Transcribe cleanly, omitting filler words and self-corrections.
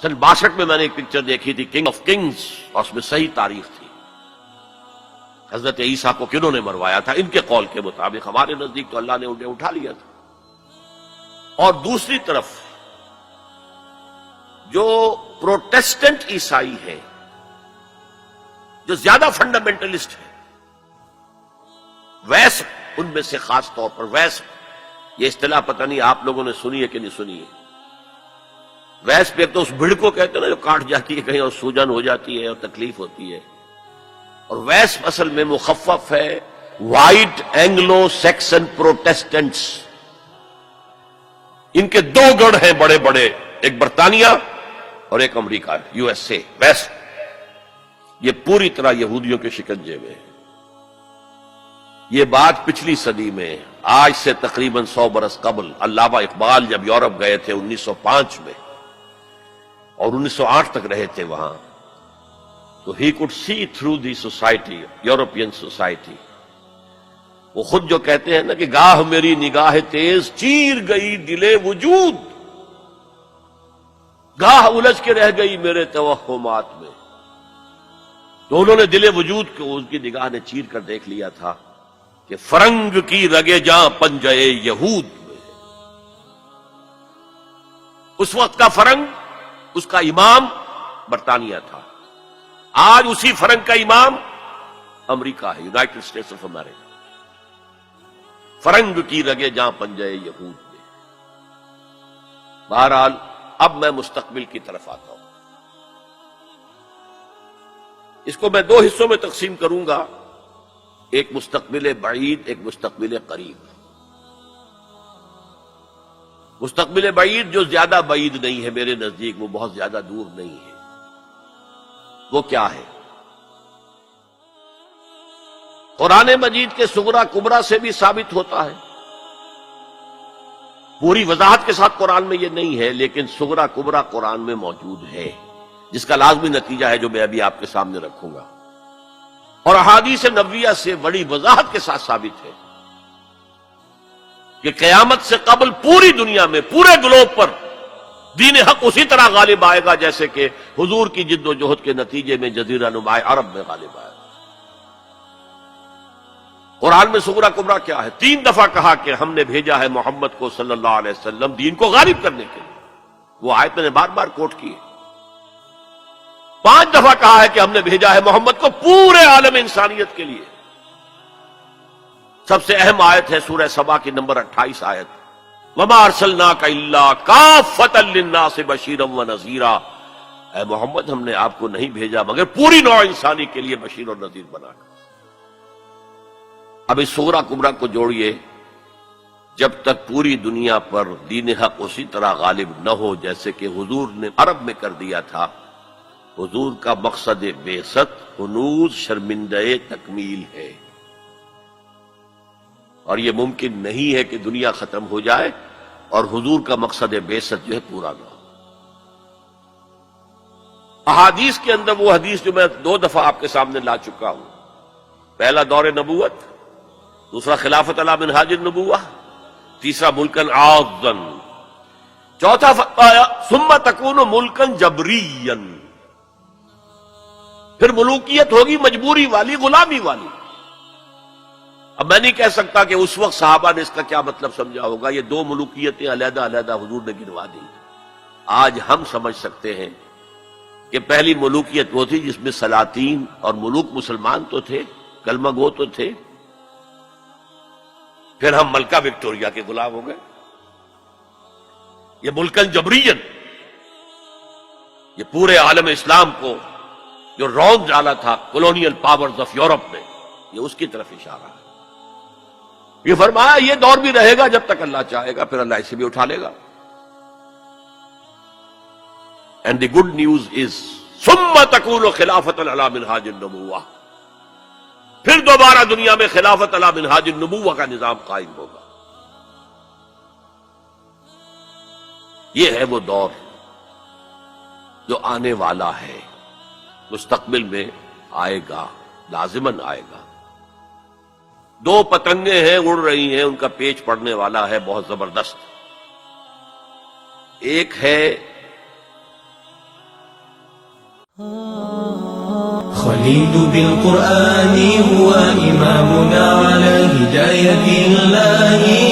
سن 62 میں نے ایک پکچر دیکھی تھی کنگ آف کنگز، اور اس میں صحیح تاریخ تھی۔ حضرت عیسیٰ کو کنہوں نے مروایا تھا؟ ان کے قول کے مطابق، ہمارے نزدیک تو اللہ نے انہیں اٹھا لیا تھا۔ اور دوسری طرف جو پروٹیسٹنٹ عیسائی ہیں، جو زیادہ فنڈامنٹلسٹ ہیں، ویس ان میں سے خاص طور پر ویس، یہ اصطلاح پتہ نہیں آپ لوگوں نے سنی ہے کہ نہیں سنی ہے؟ ویس پہ ایک تو اس بھیڑ کو کہتے ہیں نا جو کاٹ جاتی ہے کہیں اور سوجن ہو جاتی ہے اور تکلیف ہوتی ہے، اور ویس اصل میں مخفف ہے وائٹ اینگلو سیکسن پروٹیسٹنٹس۔ ان کے دو گڑھ ہیں بڑے بڑے، ایک برطانیہ اور ایک امریکہ، یو ایس اے، ویسٹ۔ یہ پوری طرح یہودیوں کے شکنجے میں ہے۔ یہ بات پچھلی صدی میں، آج سے تقریباً 100 برس قبل، علامہ اقبال جب یورپ گئے تھے 1905 میں اور 1908 تک رہے تھے وہاں، تو ہی could see through the society، European society. وہ خود جو کہتے ہیں نا کہ گاہ میری نگاہ تیز چیر گئی دل وجود، گاہ الجھ کے رہ گئی میرے توہمات میں، تو انہوں نے دل وجود کو ان کی نگاہ نے چیر کر دیکھ لیا تھا کہ فرنگ کی رگے جاں پنجے یہود میں۔ اس وقت کا فرنگ، اس کا امام برطانیہ تھا، آج اسی فرنگ کا امام امریکہ ہے، یونائٹڈ اسٹیٹس آف امریکہ۔ فرنگ کی رگے جاں پنجے یہود میں۔ بہرحال اب میں مستقبل کی طرف آتا ہوں۔ اس کو میں دو حصوں میں تقسیم کروں گا، ایک مستقبل بعید، ایک مستقبل قریب۔ مستقبل بعید جو زیادہ بعید نہیں ہے میرے نزدیک، وہ بہت زیادہ دور نہیں ہے۔ وہ کیا ہے؟ قرآن مجید کے صغرا کبرا سے بھی ثابت ہوتا ہے، پوری وضاحت کے ساتھ قرآن میں یہ نہیں ہے، لیکن صغرا کبرا قرآن میں موجود ہے، جس کا لازمی نتیجہ ہے جو میں ابھی آپ کے سامنے رکھوں گا، اور احادیث نبویہ سے بڑی وضاحت کے ساتھ ثابت ہے کہ قیامت سے قبل پوری دنیا میں، پورے گلوب پر دین حق اسی طرح غالب آئے گا جیسے کہ حضور کی جد و جہد کے نتیجے میں جزیرہ نما عرب میں غالب آئے گا۔ قرآن میں صغرا کبرا کیا ہے؟ 3 دفعہ کہا کہ ہم نے بھیجا ہے محمد کو صلی اللہ علیہ وسلم دین کو غالب کرنے کے لیے، وہ آیت میں نے بار بار کوٹ کی ہے۔ 5 دفعہ کہا ہے کہ ہم نے بھیجا ہے محمد کو پورے عالم انسانیت کے لیے۔ سب سے اہم آیت ہے سورہ سبا کی نمبر 28 آیت، وَمَا أَرْسَلْنَاكَ إِلَّا كَافَّةً لِلنَّاسِ بَشِيرًا وَنَذِيرًا، اے محمد ہم نے آپ کو نہیں بھیجا مگر پوری نوع انسانی کے لیے بشیر اور نذیر بنا کر۔ اب اس صغرا کبرا کو جوڑیے، جب تک پوری دنیا پر دین حق اسی طرح غالب نہ ہو جیسے کہ حضور نے عرب میں کر دیا تھا، حضور کا مقصد بعثت ہنوز شرمندہ تکمیل ہے، اور یہ ممکن نہیں ہے کہ دنیا ختم ہو جائے اور حضور کا مقصد بعثت جو ہے پورا نہ ہو۔ احادیث کے اندر وہ حدیث جو میں 2 دفعہ آپ کے سامنے لا چکا ہوں، پہلا دور نبوت، دوسرا خلافت علی منہاج النبوہ، تیسرا ملکن عاضن، چوتھا فرمایا ثم تکون ملکن جبریا، پھر ملوکیت ہوگی مجبوری والی، غلامی والی۔ اب میں نہیں کہہ سکتا کہ اس وقت صحابہ نے اس کا کیا مطلب سمجھا ہوگا، یہ 2 ملوکیتیں علیحدہ علیحدہ حضور نے گنوا دی۔ آج ہم سمجھ سکتے ہیں کہ پہلی ملوکیت وہ تھی جس میں سلاطین اور ملوک مسلمان تو تھے، کلمہ گو تو تھے، پھر ہم ملکہ وکٹوریہ کے غلام ہو گئے۔ یہ ملکن جبرین، یہ پورے عالم اسلام کو جو رونق ڈالا تھا کولونیل پاورز آف یورپ نے، یہ اس کی طرف اشارہ ہے۔ یہ فرمایا یہ دور بھی رہے گا جب تک اللہ چاہے گا، پھر اللہ اسے بھی اٹھا لے گا۔ And the good news is ثم تکون خلافت علی منہاج النبوہ، پھر دوبارہ دنیا میں خلافت علی منہاج النبوہ کا نظام قائم ہوگا۔ یہ ہے وہ دور جو آنے والا ہے، مستقبل میں آئے گا، لازماً آئے گا۔ 2 پتنگیں ہیں اڑ رہی ہیں، ان کا پیچ پڑنے والا ہے بہت زبردست۔ ایک ہے خليل بالقرآن هو إمامنا على هداية الله